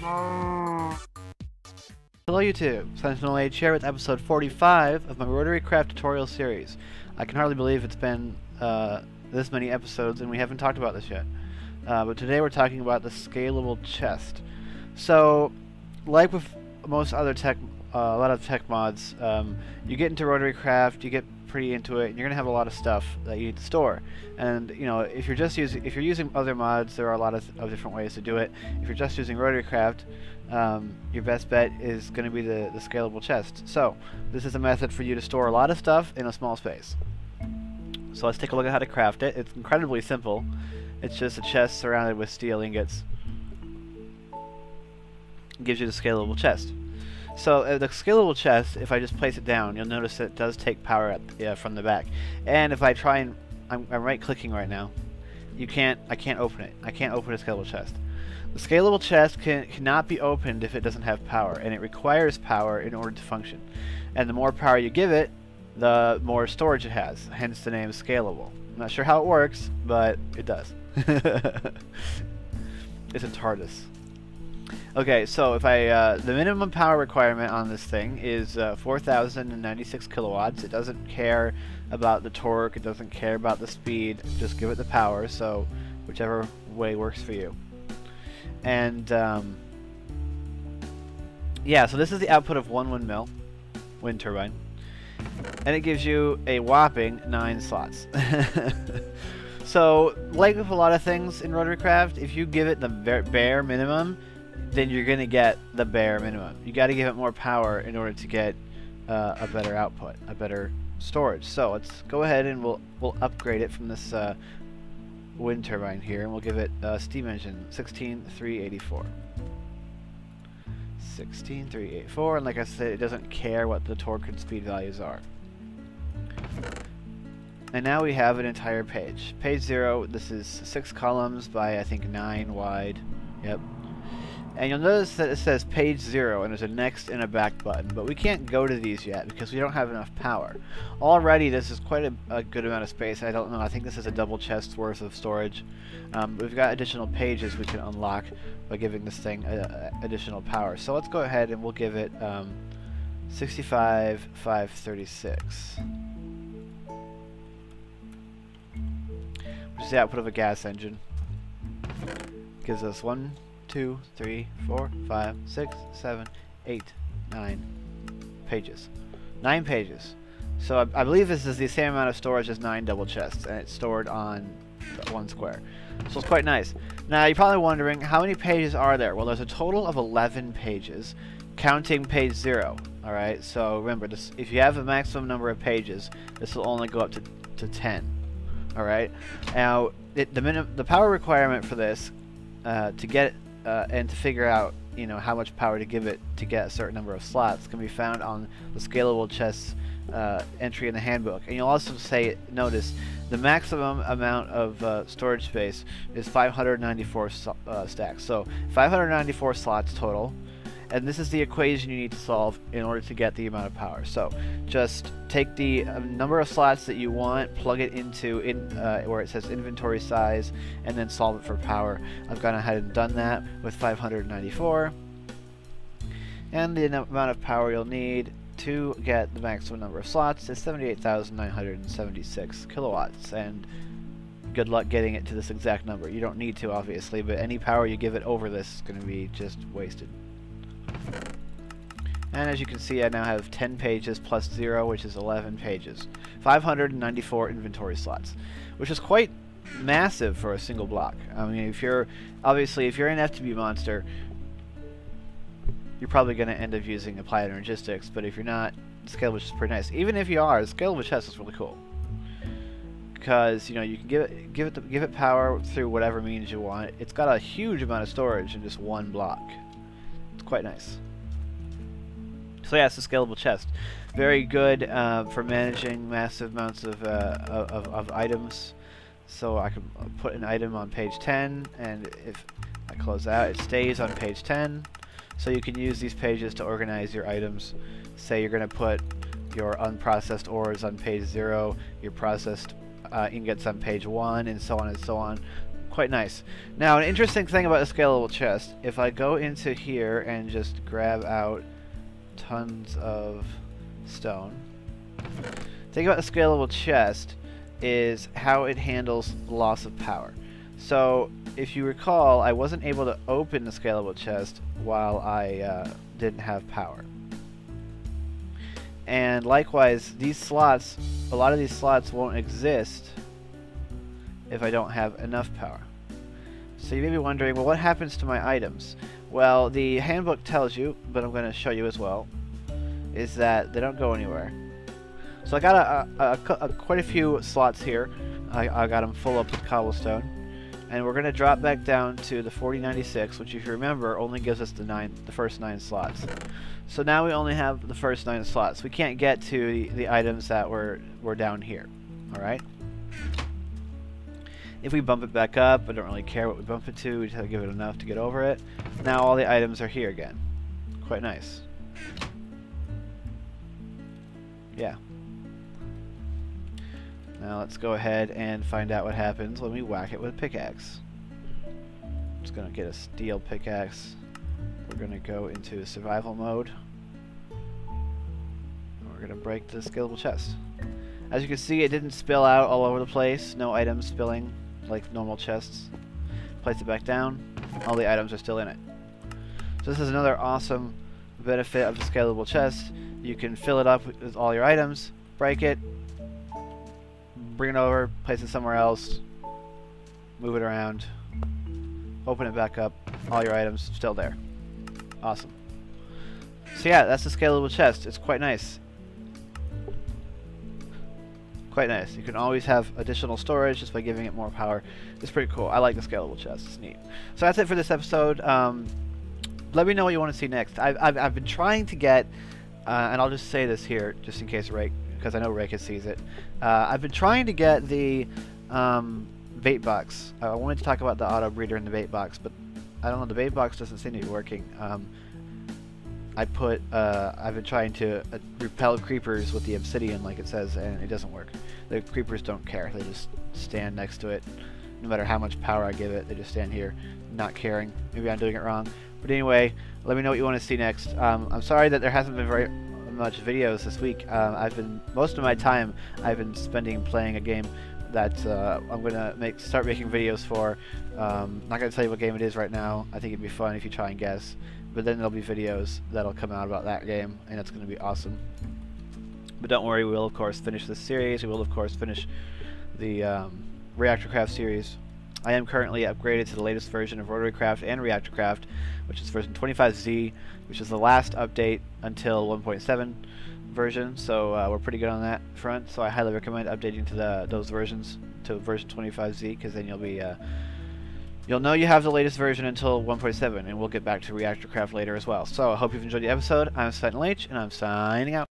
Hello YouTube, SentinalhMC here with episode 45 of my RotaryCraft tutorial series. I can hardly believe it's been this many episodes and we haven't talked about this yet. But today we're talking about the Scalable Chest. So, like with most other tech, a lot of tech mods, you get into RotaryCraft, you get pretty into it, and you're gonna have a lot of stuff that you need to store. And you know, if you're using other mods, there are a lot of different ways to do it. If you're just using RotaryCraft, your best bet is going to be the Scalable Chest. So this is a method for you to store a lot of stuff in a small space. So let's take a look at how to craft it. It's incredibly simple. It's just a chest surrounded with steel ingots. It gives you the Scalable Chest. So the Scalable Chest, if I just place it down, you'll notice that it does take power from the back. And if I try and I'm right clicking right now, I can't open it. I can't open a Scalable Chest. The Scalable Chest cannot be opened if it doesn't have power, and it requires power in order to function. And the more power you give it, the more storage it has, hence the name Scalable. I'm not sure how it works, but it does. It's a TARDIS. Okay, so if the minimum power requirement on this thing is 4,096 kilowatts. It doesn't care about the torque, it doesn't care about the speed, just give it the power, so whichever way works for you. And yeah, so this is the output of one windmill, wind turbine, and it gives you a whopping 9 slots. So, like with a lot of things in RotaryCraft, if you give it the bare minimum, then you're gonna get the bare minimum. You got to give it more power in order to get a better output, a better storage. So let's go ahead and we'll upgrade it from this wind turbine here, and we'll give it a steam engine 16384. 16384, and like I said, it doesn't care what the torque and speed values are. And now we have an entire page. Page 0, this is 6 columns by I think 9 wide. Yep. And you'll notice that it says page 0 and there's a next and a back button, but we can't go to these yet because we don't have enough power. Already this is quite a good amount of space. I don't know, I think this is a double chest worth of storage. We've got additional pages we can unlock by giving this thing additional power. So let's go ahead and we'll give it 65,536. Which is the output of a gas engine. Gives us 1, 2, 3, 4, 5, 6, 7, 8, 9 pages. 9 pages. So I believe this is the same amount of storage as 9 double chests, and it's stored on 1 square. So it's quite nice. Now you're probably wondering, how many pages are there? Well, there's a total of 11 pages, counting page 0. Alright, so remember, this, if you have a maximum number of pages, this will only go up to 10. Alright, now the power requirement for this to get and to figure out, you know, how much power to give it to get a certain number of slots can be found on the Scalable Chest entry in the handbook. And you'll also notice the maximum amount of storage space is 594 stacks. So 594 slots total, and this is the equation you need to solve in order to get the amount of power. So just take the number of slots that you want, plug it into where it says inventory size, and then solve it for power. I've gone ahead and done that with 594. And the amount of power you'll need to get the maximum number of slots is 78,976 kilowatts. And good luck getting it to this exact number. You don't need to, obviously, but any power you give it over this is going to be just wasted. And as you can see, I now have 10 pages plus 0, which is 11 pages. 594 inventory slots, which is quite massive for a single block. I mean, if you're an FTB monster, you're probably going to end up using Applied Energistics, but if you're not, Scalable Chest is pretty nice. Even if you are, Scalable Chest is really cool, because you know you can give it power through whatever means you want. It's got a huge amount of storage in just one block. It's quite nice. So yeah, it's a Scalable Chest. Very good for managing massive amounts of items. So I can put an item on page 10, and if I close out, it stays on page 10. So you can use these pages to organize your items. Say you're going to put your unprocessed ores on page 0, your processed ingots on page 1, and so on and so on. Quite nice. Now, an interesting thing about a scalable chest, if I go into here and just grab out tons of stone, the thing about a scalable chest is how it handles loss of power. So, if you recall, I wasn't able to open the scalable chest while I didn't have power. And likewise, these slots, a lot of these slots won't exist if I don't have enough power. So you may be wondering, well, what happens to my items? Well, the handbook tells you, but I'm going to show you as well, is that they don't go anywhere. So I got quite a few slots here. I got them full up with cobblestone. And we're going to drop back down to the 4096, which if you remember only gives us the first 9 slots. So now we only have the first 9 slots. We can't get to the items that were down here. Alright? If we bump it back up, I don't really care what we bump it to, we just have to give it enough to get over it. Now all the items are here again. Quite nice. Yeah. Now let's go ahead and find out what happens when we whack it with a pickaxe. Just gonna get a steel pickaxe. We're gonna go into survival mode. And we're gonna break the scalable chest. As you can see, it didn't spill out all over the place. No items spilling like normal chests. Place it back down. All the items are still in it. So this is another awesome benefit of the scalable chest. You can fill it up with all your items, break it, bring it over, place it somewhere else, move it around, open it back up, all your items still there. Awesome. So yeah, that's the scalable chest. It's quite nice. Quite nice. You can always have additional storage just by giving it more power. It's pretty cool. I like the scalable chest. It's neat. So that's it for this episode. Let me know what you want to see next. I've been trying to get, and I'll just say this here, just in case Ray, because I know Ray sees it. I've been trying to get the bait box. I wanted to talk about the auto breeder in the bait box, but I don't know. The bait box doesn't seem to be working. I've been trying to repel creepers with the obsidian like it says, and it doesn't work. The creepers don't care. They just stand next to it. No matter how much power I give it, they just stand here, not caring. Maybe I'm doing it wrong. But anyway, let me know what you want to see next. I'm sorry that there hasn't been very much videos this week. Most of my time I've been spending playing a game that I'm gonna start making videos for. Not gonna tell you what game it is right now. I think it'd be fun if you try and guess. But then there'll be videos that'll come out about that game, and it's gonna be awesome. But don't worry, we will of course finish this series. We will of course finish the RotaryCraft series. I am currently upgraded to the latest version of RotaryCraft and ReactorCraft, which is version 25Z, which is the last update until 1.7 version. So we're pretty good on that front. So I highly recommend updating to those versions to version 25Z, because then you'll know you have the latest version until 1.7, and we'll get back to ReactorCraft later as well. So I hope you've enjoyed the episode. I'm SentinalhMC, and I'm signing out.